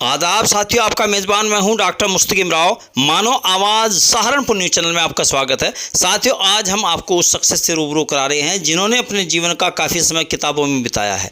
आदाब साथियों, आपका मेज़बान मैं हूं डॉक्टर मुस्तकीम राव। मानो आवाज़ सहारनपुर न्यूज़ चैनल में आपका स्वागत है। साथियों, आज हम आपको उस शख्सियत से रूबरू करा रहे हैं जिन्होंने अपने जीवन का काफ़ी समय किताबों में बिताया है,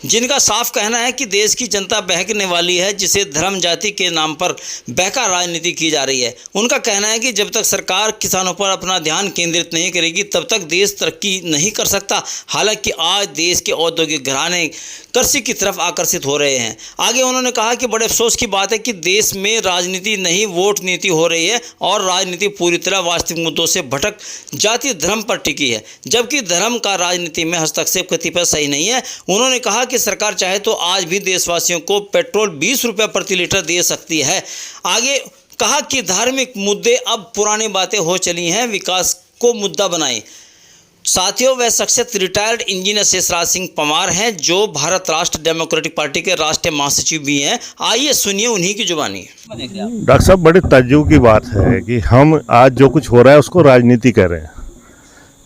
जिनका साफ कहना है कि देश की जनता बहकने वाली है, जिसे धर्म जाति के नाम पर बहका राजनीति की जा रही है। उनका कहना है कि जब तक सरकार किसानों पर अपना ध्यान केंद्रित नहीं करेगी तब तक देश तरक्की नहीं कर सकता। हालांकि आज देश के औद्योगिक घराने कृषि की तरफ आकर्षित हो रहे हैं। आगे उन्होंने कहा कि बड़े अफसोस की बात है कि देश में राजनीति नहीं वोट नीति हो रही है और राजनीति पूरी तरह वास्तविक मुद्दों से भटक जाति धर्म पर टिकी है, जबकि धर्म का राजनीति में हस्तक्षेप कतिपय सही नहीं है। उन्होंने कहा कि सरकार चाहे तो आज भी देशवासियों को पेट्रोल 20 रुपये प्रति लीटर दे सकती है। आगे कहा कि धार्मिक मुद्दे अब पुरानी बातें हो चली हैं, विकास को मुद्दा बनाएं। साथियों, वह शख्सियत रिटायर्ड इंजीनियर शेषराज सिंह पंवार हैं, जो भारत राष्ट्र डेमोक्रेटिक पार्टी के राष्ट्रीय महासचिव भी हैं। आइए सुनिए उन्हीं की जुबानी। डॉक्टर साहब, बड़े तज्जुब की बात है कि हम आज जो कुछ हो रहा है उसको राजनीति कर रहे हैं।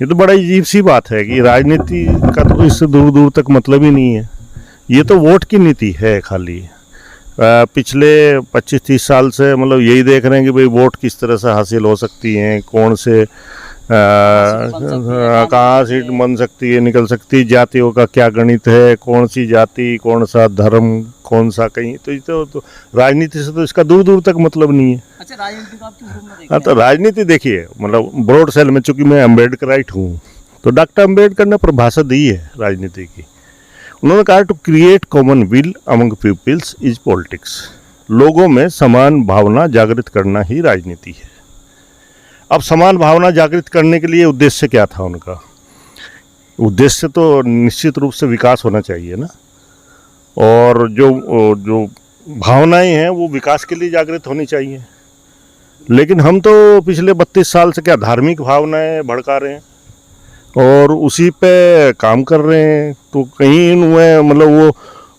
ये तो बड़ा अजीब सी बात है कि राजनीति का तो इससे दूर दूर तक मतलब ही नहीं है। ये तो वोट की नीति है खाली। पिछले 25-30 साल से मतलब यही देख रहे हैं कि भाई वोट किस तरह से हासिल हो सकती हैं, कौन से कहाँ सीट बन सकती है, निकल सकती है, जातियों का क्या गणित है, कौन सी जाति, कौन सा धर्म, कौन सा कहीं। तो ये तो राजनीति से तो इसका दूर दूर तक मतलब नहीं है। अच्छा, राजनीति का आप किस रूप में देखते हैं? हाँ, तो राजनीति देखिए, मतलब ब्रॉड सेल में, चूंकि मैं अम्बेडकराइट हूँ, तो डॉक्टर अम्बेडकर ने परिभाषा दी है राजनीति की। उन्होंने कहा to create common will among peoples is politics. लोगों में समान भावना जागृत करना ही राजनीति है। अब समान भावना जागृत करने के लिए उद्देश्य क्या था उनका? उद्देश्य तो निश्चित रूप से विकास होना चाहिए ना, और जो भावनाएं हैं वो विकास के लिए जागृत होनी चाहिए। लेकिन हम तो पिछले 32 साल से क्या धार्मिक भावनाएं भड़का रहे हैं और उसी पे काम कर रहे हैं। तो कहीं इनमें मतलब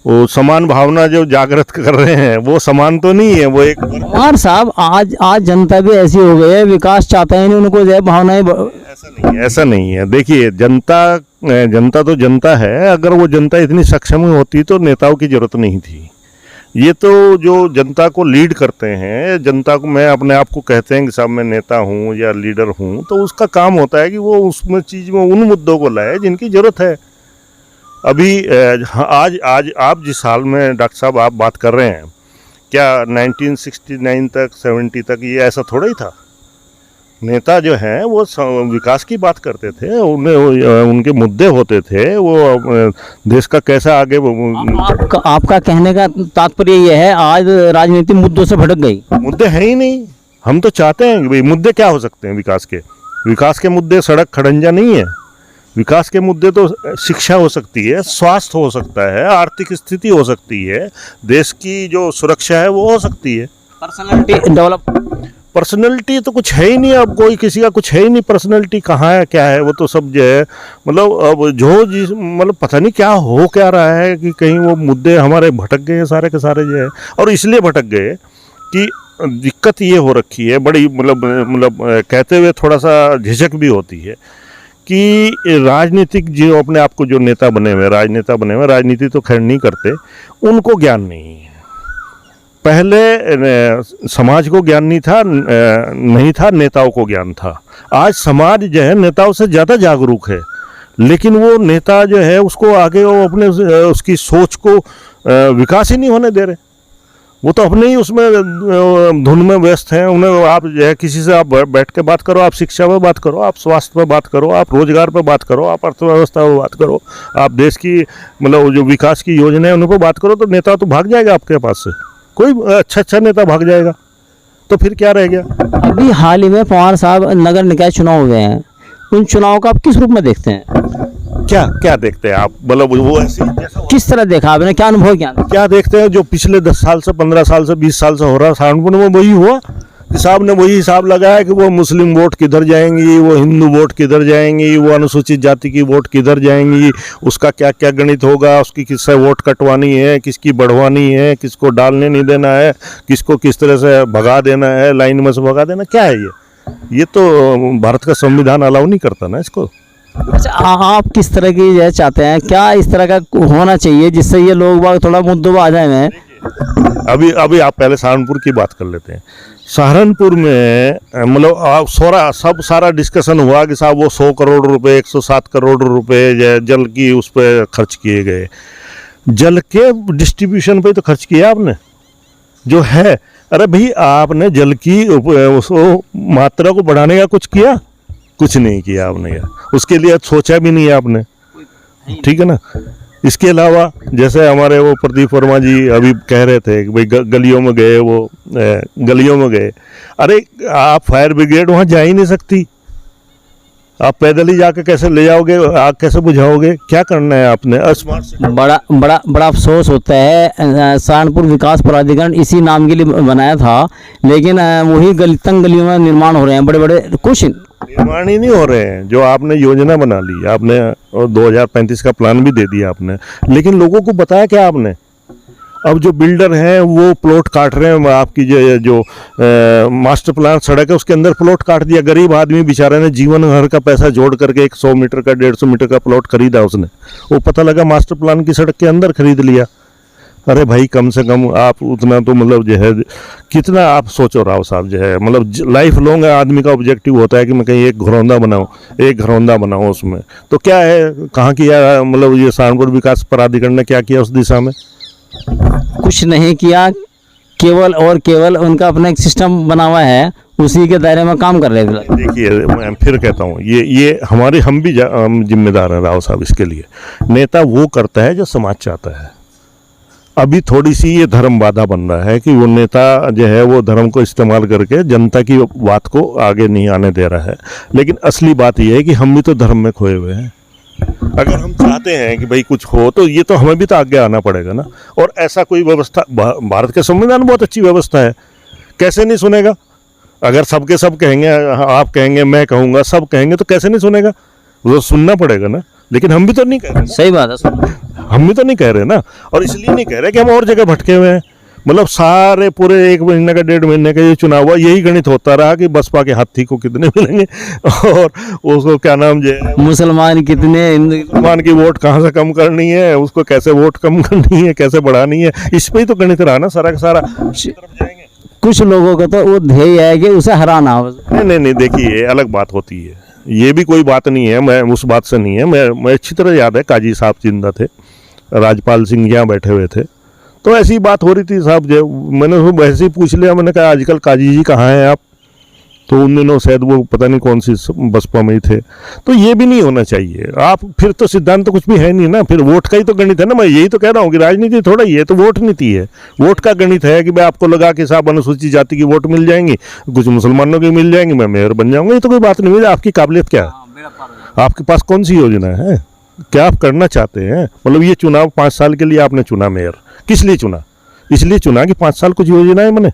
वो समान भावना जो जागृत कर रहे हैं वो समान तो नहीं है, वो एक पंवार साहब, आज जनता भी ऐसी हो गई है, विकास चाहते हैं उनको जो है भावनाएं। ऐसा नहीं है। देखिए, जनता तो जनता है। अगर वो जनता इतनी सक्षम होती तो नेताओं की जरूरत नहीं थी। ये तो जो जनता को लीड करते हैं, जनता को मैं अपने आप को कहते हैं कि साहब मैं नेता हूँ या लीडर हूँ, तो उसका काम होता है कि वो उसमें चीज़ में उन मुद्दों को लाए जिनकी जरूरत है। अभी आज आप जिस हाल में डॉक्टर साहब आप बात कर रहे हैं, क्या 1969 तक 70 तक ये ऐसा थोड़ा ही था? नेता जो हैं वो विकास की बात करते थे, उन्हें उनके मुद्दे होते थे, वो देश का कैसा आगे। आपका कहने का तात्पर्य ये है आज राजनीति मुद्दों से भटक गई? मुद्दे हैं ही नहीं। हम तो चाहते हैं कि भाई मुद्दे क्या हो सकते हैं विकास के मुद्दे सड़क खड़ंजा नहीं है। विकास के मुद्दे तो शिक्षा हो सकती है, स्वास्थ्य हो सकता है, आर्थिक स्थिति हो सकती है, देश की जो सुरक्षा है वो हो सकती है। पर्सनैलिटी तो कुछ है ही नहीं। अब कोई किसी का कुछ है ही नहीं। पर्सनैलिटी कहाँ है, क्या है? वो तो सब जो है मतलब अब मतलब पता नहीं क्या रहा है कि कहीं वो मुद्दे हमारे भटक गए सारे के सारे जो है। और इसलिए भटक गए कि दिक्कत ये हो रखी है बड़ी, मतलब कहते हुए थोड़ा सा झिझक भी होती है कि राजनीतिक जो अपने आप को जो नेता बने हुए, राजनीति तो खैर नहीं करते, उनको ज्ञान नहीं है। पहले समाज को ज्ञान नहीं था, नेताओं को ज्ञान था। आज समाज जो है नेताओं से ज़्यादा जागरूक है, लेकिन वो नेता जो है उसको आगे वो अपने उसकी सोच को विकास ही नहीं होने दे रहे। वो तो अपने ही उसमें धुन में व्यस्त हैं। उन्हें आप जो है किसी से आप बैठ के बात करो, आप शिक्षा पे बात करो, आप स्वास्थ्य पे बात करो, आप रोजगार पे बात करो, आप अर्थव्यवस्था पे बात करो, आप देश की मतलब जो विकास की योजना है उन पर बात करो, तो नेता तो भाग जाएगा आपके पास से। कोई अच्छा नेता भाग जाएगा, तो फिर क्या रह गया? अभी हाल ही में पंवार साहब नगर निकाय चुनाव हुए हैं, उन चुनाव का आप किस रूप में देखते हैं? क्या देखते हैं आप? मतलब वो ऐसे किस तरह देखा आपने, क्या अनुभव क्या देखते हैं? जो पिछले 10 साल से 15 साल से 20 साल से हो रहा है सहारनपुर में, वही हुआ। साहब ने वही हिसाब लगाया कि वो मुस्लिम वोट किधर जाएंगी, वो हिंदू वोट किधर जाएंगी, वो अनुसूचित जाति की वोट किधर जाएंगी, उसका क्या क्या गणित होगा, उसकी किससे वोट कटवानी है, किसकी बढ़वानी है, किसको डालने नहीं देना है, किसको किस तरह से भगा देना है, लाइन में से भगा देना। क्या है ये तो भारत का संविधान अलाउ नहीं करता ना इसको। अच्छा, आप किस तरह की चाहते हैं? क्या इस तरह का होना चाहिए जिससे ये लोग थोड़ा मुद्दों पर आ जाए? अभी अभी आप पहले सहारनपुर की बात कर लेते हैं। सहारनपुर में मतलब सारा डिस्कशन हुआ कि साहब वो 100 करोड़ रुपए 107 करोड़ रुपए जल की उस पर खर्च किए गए। जल के डिस्ट्रीब्यूशन पे तो खर्च किया आपने जो है। अरे भाई आपने जल की मात्रा को बढ़ाने का कुछ किया? कुछ नहीं किया आपने यार, उसके लिए सोचा भी नहीं है आपने, ठीक है ना। इसके अलावा जैसे हमारे वो प्रदीप वर्मा जी अभी कह रहे थे कि भाई गलियों में गए, वो गलियों में गए। अरे आप फायर ब्रिगेड वहाँ जा ही नहीं सकती, आप पैदल ही जाके कैसे ले जाओगे, आग कैसे बुझाओगे, क्या करना है आपने? बड़ा बड़ा बड़ा अफसोस होता है, सहारनपुर विकास प्राधिकरण इसी नाम के लिए बनाया था, लेकिन वही तंग गलियों में निर्माण हो रहे हैं बड़े बड़े। कुछ निर्माण ही नहीं हो रहे हैं। जो आपने योजना बना ली, आपने 2035 का प्लान भी दे दिया आपने, लेकिन लोगों को बताया क्या आपने? अब जो बिल्डर हैं वो प्लॉट काट रहे हैं, आपकी जो मास्टर प्लान सड़क है उसके अंदर प्लॉट काट दिया। गरीब आदमी बेचारे ने जीवन भर का पैसा जोड़ करके 100 मीटर का 150 मीटर का प्लॉट खरीदा उसने, वो पता लगा मास्टर प्लान की सड़क के अंदर खरीद लिया। अरे भाई कम से कम आप उतना तो मतलब जो है कितना आप सोचो राव साहब, जो है मतलब लाइफ लॉन्ग आदमी का ऑब्जेक्टिव होता है कि मैं कहीं एक घरौंदा बनाऊं उसमें। तो क्या है, कहाँ किया मतलब ये सहारनपुर विकास प्राधिकरण ने क्या किया उस दिशा में? कुछ नहीं किया, केवल और केवल उनका अपना एक सिस्टम बना हुआ है, उसी के दायरे में काम कर रहे थे। देखिए मैं फिर कहता हूँ ये हम भी जिम्मेदार हैं राव साहब इसके लिए। नेता वो करता है जो समाज चाहता है। अभी थोड़ी सी ये धर्म बाधा बन रहा है कि वो नेता जो है वो धर्म को इस्तेमाल करके जनता की बात को आगे नहीं आने दे रहा है। लेकिन असली बात ये है कि हम भी तो धर्म में खोए हुए हैं। अगर हम चाहते हैं कि भाई कुछ हो तो ये तो हमें भी तो आगे आना पड़ेगा ना। और ऐसा कोई व्यवस्था, भारत के संविधान में बहुत अच्छी व्यवस्था है, कैसे नहीं सुनेगा? अगर सबके सब कहेंगे, आप कहेंगे, मैं कहूँगा, सब कहेंगे तो कैसे नहीं सुनेगा? वो सुनना पड़ेगा ना। लेकिन हम भी तो नहीं कह रहे। सही बात है, हम भी तो नहीं कह रहे ना। और इसलिए नहीं कह रहे कि हम और जगह भटके हुए हैं। मतलब सारे पूरे 1 महीने का 1.5 महीने का ये चुनाव हुआ, यही गणित होता रहा कि बसपा के हाथी को कितने मिलेंगे और उसको क्या नाम जो है मुसलमान कितने, मुसलमान की वोट कहाँ से कम करनी है, उसको कैसे वोट कम करनी है, कैसे बढ़ानी है, इस पे ही तो गणित रहा ना सारा का सारा। कुछ लोगों का तो वो ध्येय है कि उसे हराना हो। नहीं, देखिए अलग बात होती है, ये भी कोई बात नहीं है। मैं उस बात से नहीं है, मैं अच्छी तरह याद है काजी साहब जिंदा थे, राजपाल सिंह यहाँ बैठे हुए थे, तो ऐसी बात हो रही थी साहब। जो मैंने उसको वैसे ही पूछ लिया, मैंने कहा आजकल काजी जी कहाँ हैं आप? तो उन दिनों शायद वो पता नहीं कौन सी बसपा में ही थे। तो ये भी नहीं होना चाहिए। आप फिर तो सिद्धांत तो कुछ भी है नहीं ना, फिर वोट का ही तो गणित है ना। मैं यही तो कह रहा हूँ कि राजनीति थोड़ा ही है, तो वोट नीति है। वोट का गणित है कि भाई आपको लगा कि साहब अनुसूचित जाति की वोट मिल जाएंगी, कुछ मुसलमानों की मिल जाएंगी, मैं मेयर बन जाऊंगा। ये तो कोई बात नहीं। आपकी काबिलियत क्या है? आपके पास कौन सी योजना है? क्या आप करना चाहते हैं? मतलब ये चुनाव 5 साल के लिए आपने चुना मेयर, किस लिए चुना? इसलिए चुना कि 5 साल कुछ योजनाएं बने,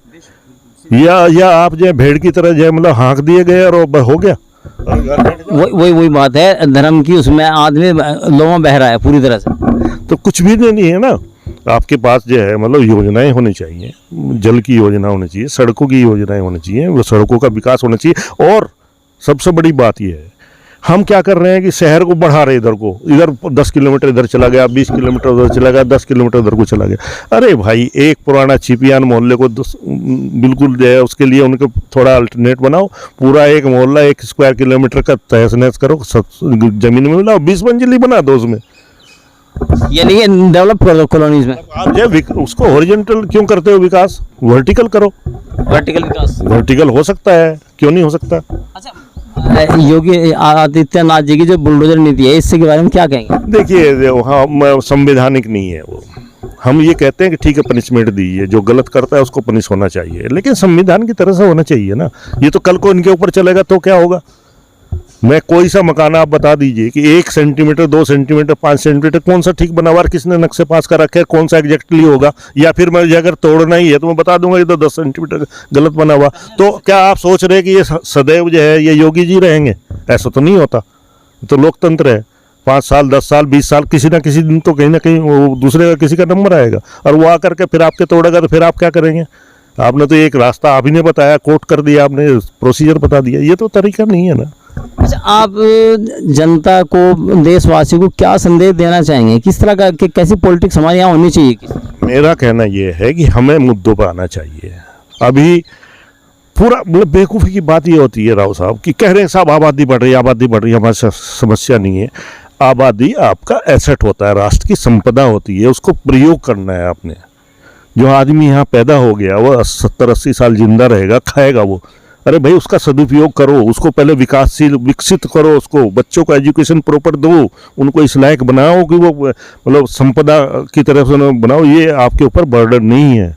या आप जो भेड़ की तरह जो मतलब हाँक दिए गए और हो गया? वही बात है, धर्म की उसमें आदमी लोगों बह रहा है पूरी तरह से। तो कुछ भी नहीं है ना। आपके पास जो है मतलब योजनाएं होनी चाहिए, जल की योजना होनी चाहिए, सड़कों की योजनाएं होनी चाहिए, वो सड़कों का विकास होना चाहिए। और सबसे बड़ी बात यह है, हम क्या कर रहे हैं कि शहर को बढ़ा रहे, इधर 10 किलोमीटर इधर चला गया, 20 किलोमीटर उधर चला गया, 10 किलोमीटर उधर को चला गया। अरे भाई एक पुराना छिपियान मोहल्ले को बिल्कुल जो है उसके लिए उनको थोड़ा अल्टरनेट बनाओ। पूरा एक मोहल्ला 1 स्क्वायर किलोमीटर का तहस नहस करो, सब जमीन में मिलाओ, 20 मंजिली बना दो उसमें, यानी ये डेवलप कर दो कॉलोनीज में। आप जो उसको हॉरिजॉन्टल क्यों करते हो विकास? वर्टिकल करो। वर्टिकल विकास वर्टिकल हो सकता है, क्यों नहीं हो सकता? अच्छा, योगी आदित्यनाथ जी की जो बुलडोजर नीति है, इससे के बारे में क्या कहेंगे? देखिए वहाँ संवैधानिक नहीं है वो। हम ये कहते हैं कि ठीक है पनिशमेंट दीजिए, जो गलत करता है उसको पनिश होना चाहिए, लेकिन संविधान की तरह से होना चाहिए ना। ये तो कल को इनके ऊपर चलेगा तो क्या होगा? मैं कोई सा मकान आप बता दीजिए कि 1 सेंटीमीटर 2 सेंटीमीटर 5 सेंटीमीटर कौन सा ठीक बना हुआ, किसने नक्शे पास कर रखे, कौन सा एग्जैक्टली होगा? या फिर मैं अगर तोड़ना ही है तो मैं बता दूंगा ये तो 10 सेंटीमीटर गलत बना हुआ। तो क्या आप सोच रहे हैं कि ये सदैव जो है ये योगी जी रहेंगे? ऐसा तो नहीं होता। तो लोकतंत्र है, 5 साल 10 साल 20 साल किसी ना किसी दिन तो कहीं ना कहीं वो दूसरे का किसी का नंबर आएगा, और वो आकर के फिर आपके तोड़ेगा तो फिर आप क्या करेंगे? आपने तो एक रास्ता आप ही ने बताया, कोट कर दिया आपने, प्रोसीजर बता दिया, ये तो तरीका नहीं है ना। अच्छा, आप जनता को, देशवासियों को क्या संदेश देना चाहेंगे? किस तरह का कैसी पॉलिटिक्स हमारे यहाँ होनी चाहिए? मेरा कहना ये है कि हमें मुद्दों पर आना चाहिए। अभी पूरा मतलब बेवकूफ़ी की बात ये होती है राव साहब कि कह रहे हैं साहब आबादी बढ़ रही है, आबादी बढ़ रही है। हमारी समस्या नहीं है। आबादी आपका एसेट होता है, राष्ट्र की संपदा होती है, उसको प्रयोग करना है आपने। जो आदमी यहाँ पैदा हो गया वो 70-80 साल जिंदा रहेगा, खाएगा वो। अरे भाई उसका सदुपयोग करो, उसको पहले विकासशील विकसित करो, उसको बच्चों को एजुकेशन प्रॉपर दो, उनको इस लायक बनाओ कि वो मतलब संपदा की तरफ से बनाओ। ये आपके ऊपर बर्डन नहीं है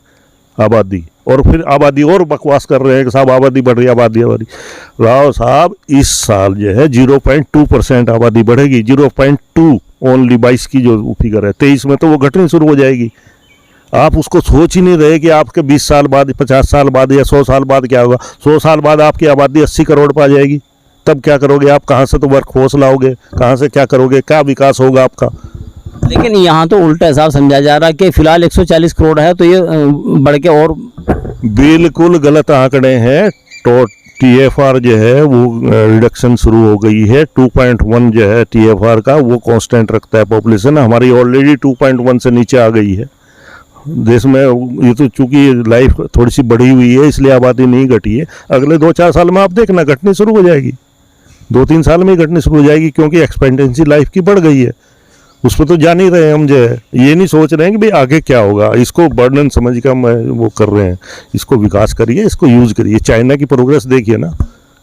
आबादी। और फिर आबादी और बकवास कर रहे हैं कि साहब आबादी बढ़ रही है, आबादी। राव साहब इस साल जो है 0.2% आबादी बढ़ेगी, 0.2 ओनली 22 की जो फिगर है। 23 में तो वो घटनी शुरू हो जाएगी। आप उसको सोच ही नहीं रहे कि आपके 20 साल बाद, 50 साल बाद या 100 साल बाद क्या होगा। 100 साल बाद आपकी आबादी 80 करोड़ पर आ जाएगी। तब क्या करोगे आप? कहाँ से तो वर्कफोर्स लाओगे, कहाँ से क्या करोगे, क्या विकास होगा आपका? लेकिन यहाँ तो उल्टा हिसाब समझा जा रहा है कि फिलहाल 140 करोड़ है, तो ये बढ़ के और। बिल्कुल गलत आंकड़े हैं। तो TFR जो है वो रिडक्शन शुरू हो गई है। 2.1 जो है TFR का, वो कांस्टेंट रखता है पॉपुलेशन। हमारी ऑलरेडी 2.1 से नीचे आ गई है देश में। ये तो चूंकि लाइफ थोड़ी सी बढ़ी हुई है इसलिए आबादी नहीं घटी है। अगले 2-4 साल में आप देखना घटनी शुरू हो जाएगी। 2-3 साल में ही घटनी शुरू हो जाएगी, क्योंकि एक्सपेक्टेंसी लाइफ की बढ़ गई है। उस पर तो जान ही रहे हैं हम। जो है ये नहीं सोच रहे हैं कि भाई आगे क्या होगा। इसको बर्डन समझ कर वो कर रहे हैं। इसको विकास करिए, इसको यूज करिए। चाइना की प्रोग्रेस देखिए ना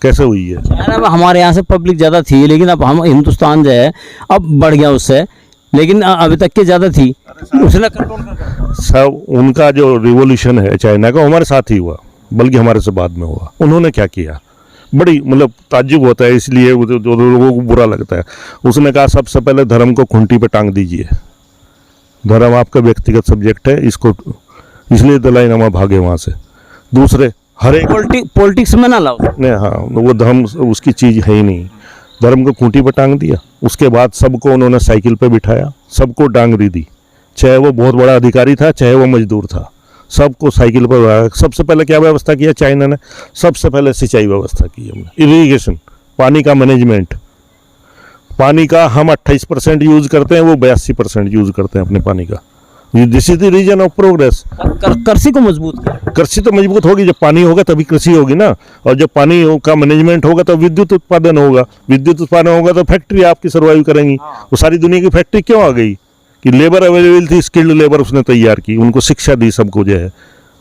कैसे हुई है। चाइना हमारे यहाँ से पब्लिक ज़्यादा थी, लेकिन अब हम हिंदुस्तान जो है अब बढ़ गया उससे, लेकिन अभी तक के ज़्यादा थी, उसने कंट्रोल कर। सब उनका जो रिवॉल्यूशन है चाइना का, हमारे साथ ही हुआ, बल्कि हमारे से बाद में हुआ। उन्होंने क्या किया, बड़ी मतलब ताज्जुब होता है। इसलिए जो लोगों को बुरा लगता है। उसने कहा सबसे पहले धर्म को खूंटी पे टांग दीजिए। धर्म आपका व्यक्तिगत सब्जेक्ट है, इसको इसलिए दलाई लामा भागे वहाँ से। दूसरे हर एक पॉलिटिक्स में ना लाओ। ने हाँ, वो धर्म उसकी चीज़ है ही नहीं। धर्म को खूंटी पर टांग दिया। उसके बाद सबको उन्होंने साइकिल पे बिठाया, सबको डांगरी दी। चाहे वो बहुत बड़ा अधिकारी था, चाहे वो मजदूर था, सबको साइकिल पर बिठाया। सबसे पहले क्या व्यवस्था किया चाइना ने? सबसे पहले सिंचाई व्यवस्था की हमने, इरिगेशन, पानी का मैनेजमेंट। पानी का हम 28% यूज करते हैं, वो 82% यूज करते हैं अपने पानी का। This is the reason of progress. कृषि को मजबूत किया। कृषि तो मजबूत होगी, जब पानी होगा तभी कृषि होगी ना। और जब पानी का मैनेजमेंट होगा तो विद्युत उत्पादन होगा। विद्युत उत्पादन होगा तो फैक्ट्री आपकी सर्वाइव करेंगी। वो सारी दुनिया की फैक्ट्री क्यों आ गई? कि लेबर अवेलेबल थी, स्किल्ड लेबर उसने तैयार की, उनको शिक्षा दी सबको जो है।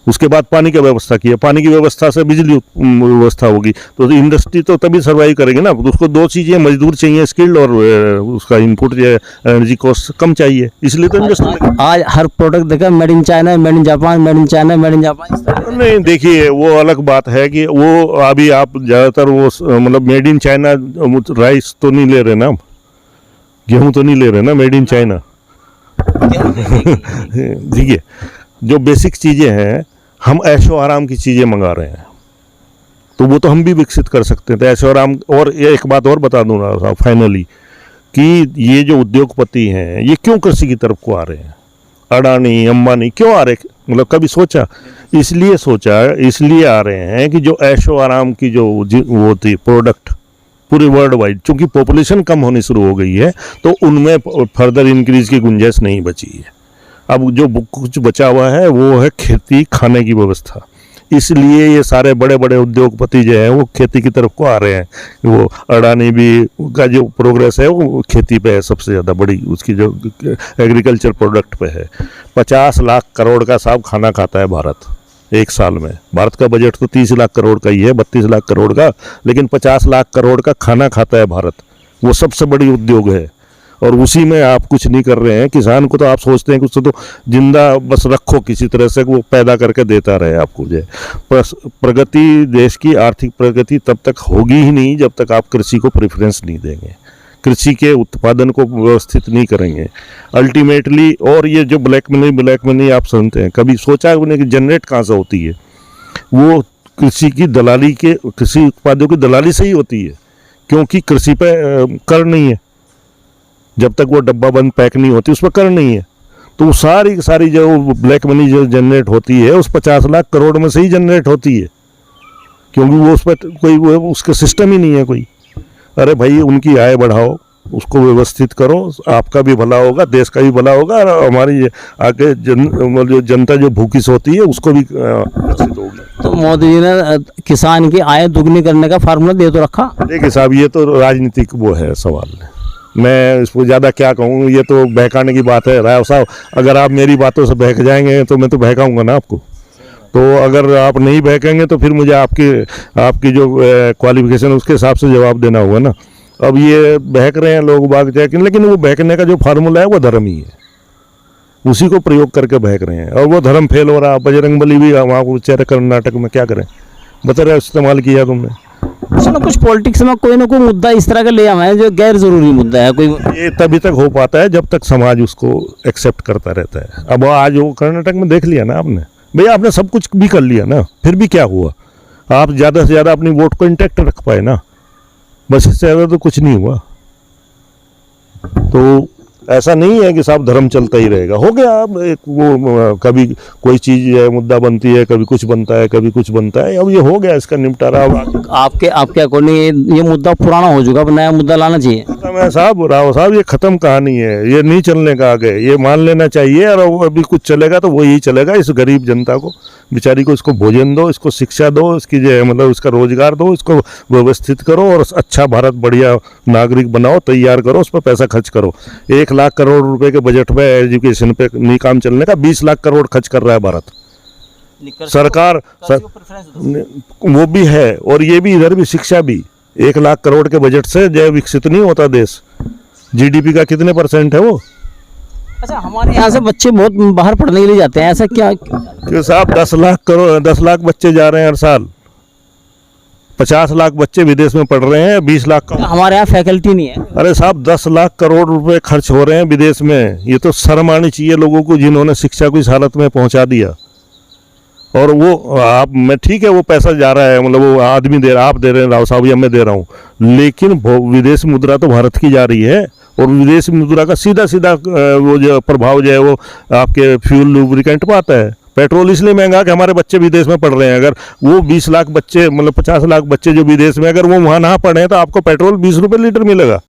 उसके बाद पानी का व्यवस्था किया। पानी की व्यवस्था से बिजली व्यवस्था होगी, तो इंडस्ट्री तो तभी सर्वाइव करेगी ना। उसको दो चीज़ें मजदूर चाहिए, स्किल्ड, और उसका इनपुट जो है एनर्जी कॉस्ट कम चाहिए, इसलिए तो इंडस्ट्री। आज हर प्रोडक्ट देखा made in China, made in Japan, made in China, made in Japan. नहीं, देखिए वो अलग बात है कि वो अभी आप ज़्यादातर वो मतलब मेड इन चाइना राइस तो नहीं ले रहे ना, गेहूँ तो नहीं ले रहे ना, मेड इन चाइना। देखिए जो बेसिक चीज़ें हैं, हम ऐशो आराम की चीज़ें मंगा रहे हैं, तो वो तो हम भी विकसित कर सकते थे ऐशो आराम। और ये एक बात और बता दूँ ना साहब फाइनली, कि ये जो उद्योगपति हैं ये क्यों कृषि की तरफ को आ रहे हैं? अडानी, अंबानी क्यों आ रहे? मतलब कभी सोचा? इसलिए आ रहे हैं कि जो ऐशो आराम की जो वो थी प्रोडक्ट पूरे वर्ल्ड वाइड, चूँकि पॉपुलेशन कम होनी शुरू हो गई है, तो उनमें फर्दर इंक्रीज की गुंजाइश नहीं बची है। अब जो कुछ बचा हुआ है वो है खेती, खाने की व्यवस्था। इसलिए ये सारे बड़े बड़े उद्योगपति जो हैं वो खेती की तरफ को आ रहे हैं। वो अडानी भी का जो प्रोग्रेस है वो खेती पे है सबसे ज़्यादा बड़ी, उसकी जो एग्रीकल्चर प्रोडक्ट पे है। 50 लाख करोड़ का साहब खाना खाता है भारत एक साल में। भारत का बजट तो 30 लाख करोड़ का ही है, 32 लाख करोड़ का, लेकिन 50 लाख करोड़ का खाना खाता है भारत। वो सबसे बड़ी उद्योग है, और उसी में आप कुछ नहीं कर रहे हैं। किसान को तो आप सोचते हैं कि उसको तो जिंदा बस रखो किसी तरह से, वो पैदा करके देता रहे आपको। जो प्रगति, देश की आर्थिक प्रगति तब तक होगी ही नहीं जब तक आप कृषि को प्रेफरेंस नहीं देंगे, कृषि के उत्पादन को व्यवस्थित नहीं करेंगे अल्टीमेटली। और ये जो ब्लैक मनी आप सुनते हैं, कभी सोचा उन्हें कि जनरेट कहाँ से होती है? वो कृषि की दलाली के, कृषि उत्पादों की दलाली से ही होती है, क्योंकि कृषि पे कर नहीं है। जब तक वो डब्बा बंद पैक नहीं होती उस पर कर नहीं है, तो वो सारी जो ब्लैक मनी जो जनरेट होती है उस 50 लाख करोड़ में से ही जनरेट होती है, क्योंकि वो उस पर कोई उसका सिस्टम ही नहीं है कोई। अरे भाई उनकी आय बढ़ाओ, उसको व्यवस्थित करो, आपका भी भला होगा, देश का भी भला होगा, और हमारी ये आगे जो जनता जो भूखी सोती है उसको भी विकसित होगी। तो मोदी जी ने किसान की आय दुगनी करने का फार्मूला दे तो रखा। देखिए साहब, ये तो राजनीतिक वो है सवाल, मैं इसको ज़्यादा क्या कहूँ, ये तो बहकाने की बात है। राव साहब, अगर आप मेरी बातों से बहक जाएंगे तो मैं तो बहकाऊंगा ना आपको, तो अगर आप नहीं बहकेंगे तो फिर मुझे आपकी जो क्वालिफिकेशन उसके हिसाब से जवाब देना होगा ना। अब ये बहक रहे हैं लोग बाग, लेकिन वो बहकने का जो फार्मूला है वो धर्म ही है, उसी को प्रयोग करके बहक रहे हैं, और वो धर्म फेल हो रहा। बजरंगबली भी वहाँ को बेचारे कर्नाटक में क्या करें, बता रहे इस्तेमाल किया तुमने। कुछ ना कुछ पॉलिटिक्स में कोई ना कोई मुद्दा इस तरह का ले आए हैं जो गैर जरूरी मुद्दा है कोई। ये तभी तक हो पाता है जब तक समाज उसको एक्सेप्ट करता रहता है। अब आज वो कर्नाटक में देख लिया ना आपने, भैया आपने सब कुछ भी कर लिया ना, फिर भी क्या हुआ, आप ज़्यादा से ज़्यादा अपनी वोट को इंटैक्ट रख पाए ना, बस इससे ज़्यादा तो कुछ नहीं हुआ। तो ऐसा नहीं है कि साहब धर्म चलता ही रहेगा, हो गया। अब एक वो कभी कोई चीज़ है मुद्दा बनती है, कभी कुछ बनता है, कभी कुछ बनता है, अब ये हो गया इसका निपटारा। अब आपके अकॉर्डिंग ये मुद्दा पुराना हो चुका, अब नया मुद्दा लाना चाहिए। खत्म है साहब, राव साहब ये खत्म कहानी है, ये नहीं चलने का आगे, ये मान लेना चाहिए। और वो अभी कुछ चलेगा तो वो यही चलेगा, इस गरीब जनता को बेचारी को इसको भोजन दो, इसको शिक्षा दो, इसकी जो मतलब इसका रोजगार दो, इसको व्यवस्थित करो और अच्छा भारत बढ़िया नागरिक बनाओ, तैयार करो, उस पर पैसा खर्च करो। 1 लाख करोड़ रुपए के बजट में एजुकेशन पे नहीं काम चलने का, 20 लाख करोड़ खर्च कर रहा है भारत सरकार। वो भी है, और ये भी इधर भी शिक्षा भी 1 लाख करोड़ के बजट से जो विकसित नहीं होता देश। जीडीपी का कितने % है वो? अच्छा, हमारे यहाँ से बच्चे बहुत बाहर पढ़ने के लिए जाते हैं, ऐसा क्या? कि साहब 10 लाख बच्चे जा रहे हैं हर साल, 50 लाख बच्चे विदेश में पढ़ रहे हैं, 20 लाख का। हमारे यहाँ फैकल्टी नहीं है। अरे साहब 10 लाख करोड़ रुपए खर्च हो रहे हैं विदेश में, ये तो शर्म आनी चाहिए लोगों को जिन्होंने शिक्षा को इस हालत में पहुंचा दिया। और वो आप मैं ठीक है वो पैसा जा रहा है, मतलब वो आदमी दे रहा, आप दे रहे हैं राव साहब या मैं दे रहा हूँ, लेकिन विदेश मुद्रा तो भारत की जा रही है, और विदेश मुद्रा का सीधा वो जो प्रभाव जो है वो आपके फ्यूल लुब्रिकेंट पर आता है। पेट्रोल इसलिए महंगा कि हमारे बच्चे विदेश में पढ़ रहे हैं। अगर वो 20 लाख बच्चे मतलब 50 लाख बच्चे जो विदेश में, अगर वो वहाँ ना पढ़े तो आपको पेट्रोल 20 रुपये लीटर मिलेगा।